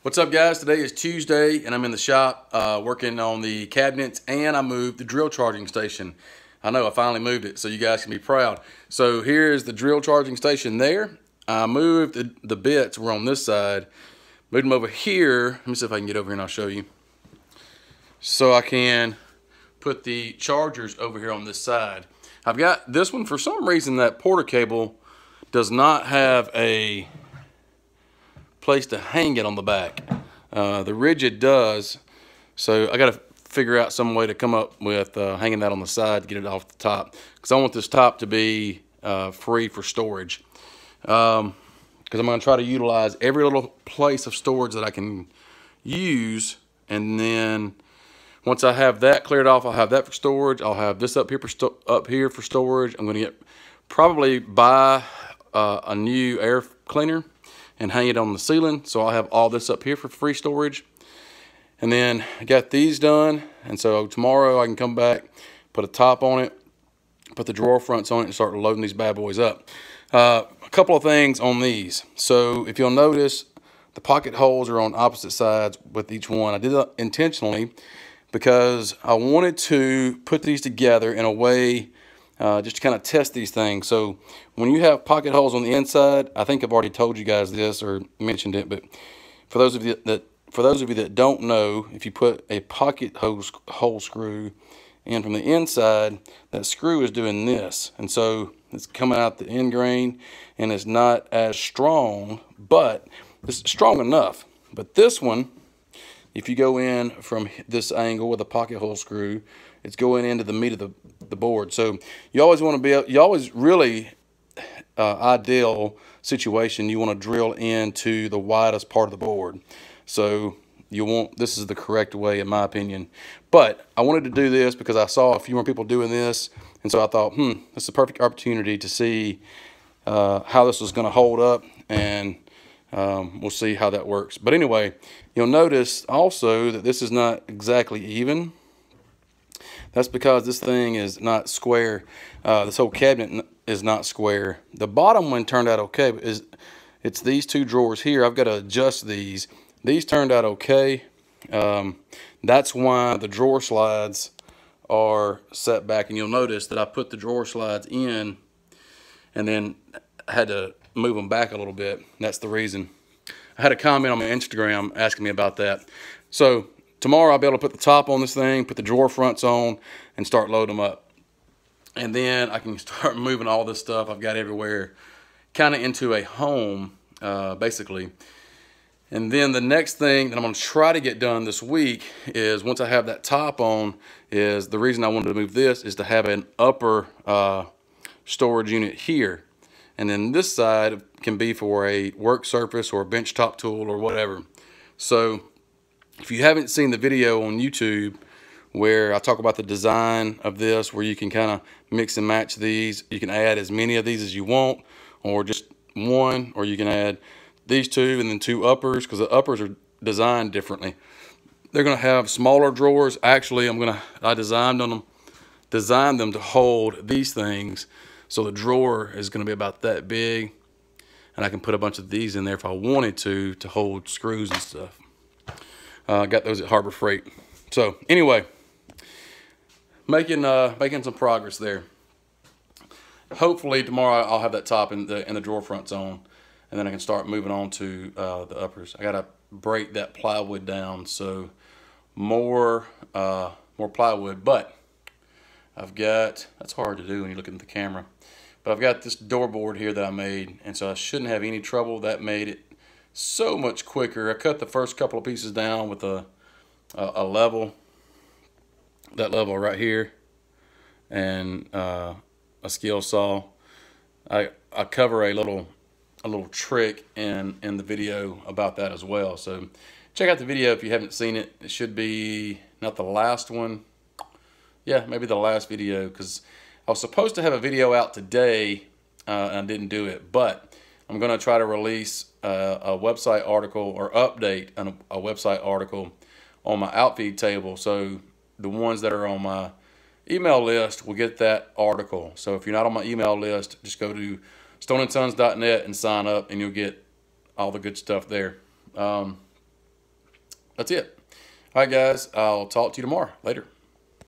What's up, guys? Today is Tuesday and I'm in the shop working on the cabinets, and I moved the drill charging station. I know I finally moved it, so you guys can be proud. So here's the drill charging station there. I moved the bits were on this side, moved them over here. Let me see if I can get over here and I'll show you. So I can put the chargers over here on this side. I've got this one. For some reason, that porter cable does not have a place to hang it on the back. The rigid does, so I got to figure out some way to come up with hanging that on the side to get it off the top, because I want this top to be free for storage, because I'm going to try to utilize every little place of storage that I can use. And then once I have that cleared off, I'll have that for storage. I'll have this up here for storage. I'm going to probably buy a new air cleaner and hang it on the ceiling, so I'll have all this up here for free storage. And then I got these done, and so tomorrow I can come back, put a top on it, put the drawer fronts on it, and start loading these bad boys up. A couple of things on these. So if you'll notice, the pocket holes are on opposite sides with each one. I did that intentionally because I wanted to put these together in a way just to kind of test these things. So when you have pocket holes on the inside, I think I've already told you guys this or mentioned it, but for those of you that don't know, if you put a pocket hole screw in from the inside, that screw is doing this, and so it's coming out the end grain, and it's not as strong, but it's strong enough. But this one, if you go in from this angle with a pocket hole screw, it's going into the meat of the board. So you always want to be, you always really, ideal situation, you want to drill into the widest part of the board. So you want, this is the correct way in my opinion. But I wanted to do this because I saw a few more people doing this, and so I thought, this is a perfect opportunity to see how this is going to hold up, and we'll see how that works. But anyway, you'll notice also that this is not exactly even. That's because this thing is not square. This whole cabinet is not square. The bottom one turned out okay, but it's these two drawers here. I've got to adjust these. These turned out okay. That's why the drawer slides are set back, and you'll notice that I put the drawer slides in and then I had to move them back a little bit. That's the reason. I had a comment on my Instagram asking me about that. So tomorrow I'll be able to put the top on this thing, put the drawer fronts on, and start loading them up. And then I can start moving all this stuff I've got everywhere kind of into a home, basically. And then the next thing that I'm going to try to get done this week is, once I have that top on, is the reason I wanted to move this is to have an upper storage unit here. And then this side can be for a work surface or a bench top tool or whatever. So if you haven't seen the video on YouTube where I talk about the design of this, where you can kind of mix and match these, you can add as many of these as you want, or just one, or you can add these two and then two uppers, because the uppers are designed differently. They're going to have smaller drawers. Actually, I designed them to hold these things, so the drawer is going to be about that big, and I can put a bunch of these in there if I wanted to hold screws and stuff. I got those at Harbor Freight. So anyway, making some progress there. Hopefully tomorrow I'll have that top and the drawer fronts on, and then I can start moving on to the uppers. I gotta break that plywood down, so more plywood. But I've got, that's hard to do when you look at the camera, but I've got this door board here that I made, and so I shouldn't have any trouble. That made it so much quicker. I cut the first couple of pieces down with a level, that level right here, and a skill saw. I cover a little trick in the video about that as well. So check out the video if you haven't seen it. It should be not the last one. Yeah, maybe the last video, because I was supposed to have a video out today and I didn't do it, but I'm going to try to release a website article, or update a website article on my outfeed table, so the ones that are on my email list will get that article. So if you're not on my email list, just go to stoneandsons.net and sign up, and you'll get all the good stuff there. That's it. All right, guys. I'll talk to you tomorrow. Later.